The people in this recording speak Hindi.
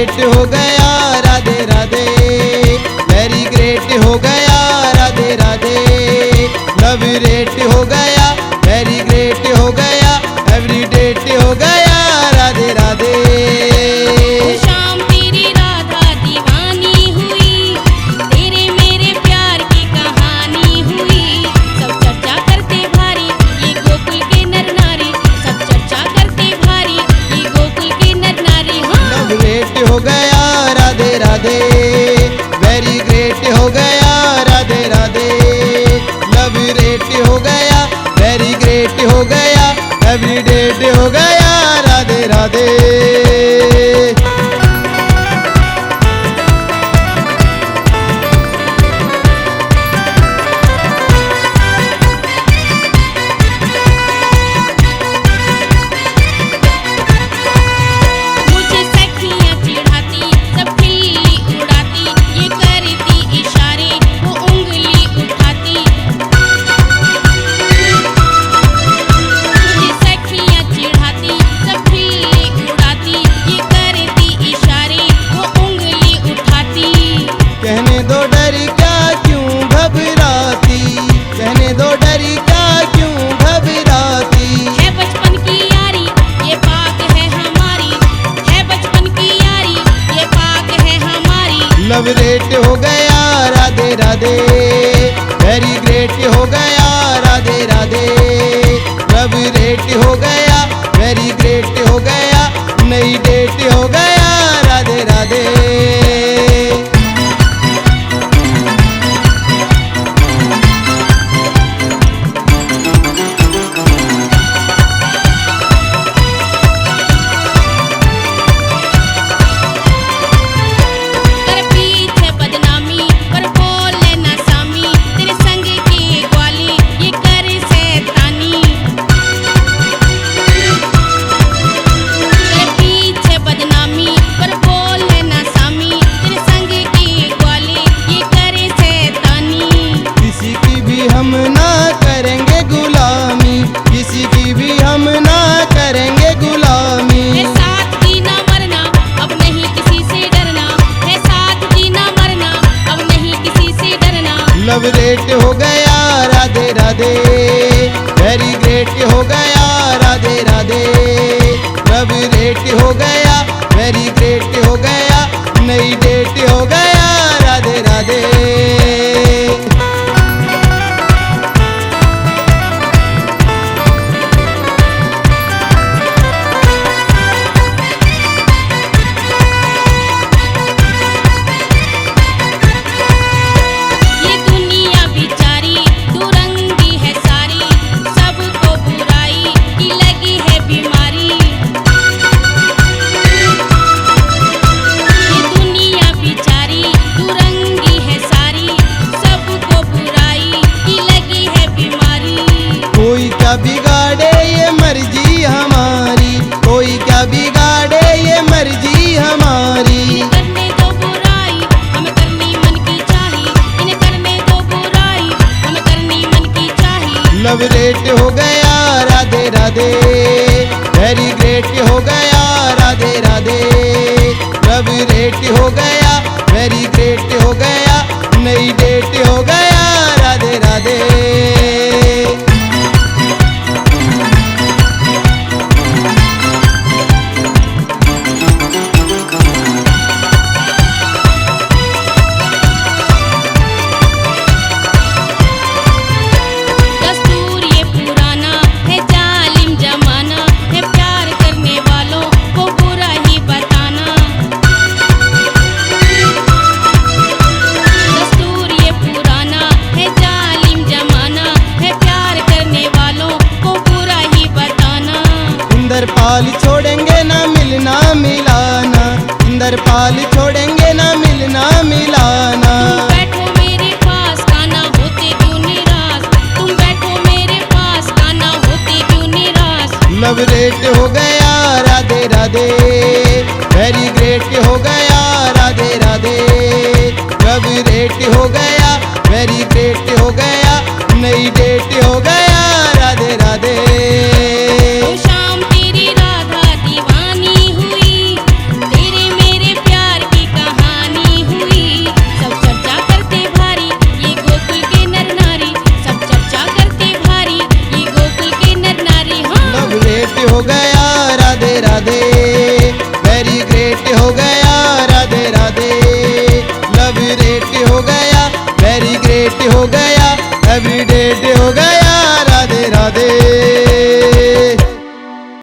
ग्रेट हो गया राधे राधे, वेरी ग्रेट हो गया राधे राधे, लव रेट हो गया, वेरी ग्रेट हो गया, एवरी डेट हो गया राधे राधे। शाम तेरी राधा दीवानी हुई, तेरे मेरे प्यार की कहानी हुई। सब चर्चा करते भारी ये गोकुल के नर नारी, सब चर्चा करते भारी ये गोकुल के नर नारी। लव रेट हो गया राधे राधे, वेरी ग्रेट हो गया राधे राधे, लव रेट हो गया, वेरी ग्रेट हो गया, एवरी डेट हो गया राधे राधे। मुझे सखियां चिढ़ाती, सब खिल्ली उड़ाती, ये करती इशारे वो उंगली उठाती। मुझे सखियां चिढ़ाती, सब खिल्ली उड़ाती, ये करती इशारे वो उंगली उठाती। कहने दो डर क्या क्यों घबराती, कहने दो डर क्या क्यों घबराती। है बचपन की यारी ये पाक है हमारी, है बचपन की यारी ये पाक है हमारी। लव रेट हो गया राधे राधे, वेरी ग्रेट हो गया राधे राधे, लव रेट हो गया, वेरी ग्रेट हो गया, नई डेट हो गया राधे राधे। कर पीछे बदनामी पर बोले ना सामी, तेरे संग की ग्वाली ये करे शैतानी। कर पीछे बदनामी पर बोले ना सामी, तेरे संग की ग्वाली ये करे शैतानी। किसी की भी हम ना करेंगे गुलामी, किसी की भी हम ना करेंगे गुलामी। है साथ जीना मरना अब नहीं किसी से डरना, है साथ जीना मरना अब नहीं किसी से डरना। लव रेट हो गया राधे राधे, वेरी ग्रेट हो गया राधे राधे, लव रेट हो गया, वेरी ग्रेट हो गया, नई डेट हो गया राधे राधे। ये दुनिया बिचारी दुरंगी है सारी, सबको बुराई की लगी है बीमारी। ये दुनिया बिचारी दुरंगी है सारी, सबको बुराई की लगी है बीमारी। कोई क्या बिगाड़े ये मर्जी हमारी, कोई क्या बिगाड़े ये मर्जी हमारी। करने दो बुराई हमें करनी मन की चाही, इन्हें करने दो बुराई हमें करनी मन की चाही। लव रेट हो गया राधे राधे, वेरी ग्रेट हो गया राधे राधे, लव रेट हो गया, वेरी ग्रेट हो गया, नई डेट हो गया राधे राधे। दस्तूर ये पुराना है जालिम जमाना, है प्यार करने वालों को बुरा ही बताना। दस्तूर ये पुराना है जालिम जमाना, है प्यार करने वालों को बुरा ही बताना। इंद्रपाल छोड़ेंगे ना मिलना मिलाना, इंद्रपाल छोड़ेंगे ना मिलना मिलाना। तुम बैठो मेरे पास काना होते क्यों निराश, तुम बैठो मेरे पास काना होते क्यों निराश। लव रेट हो गया राधे राधे, वेरी ग्रेट हो गया राधे राधे, लव रेट हो गया, वेरी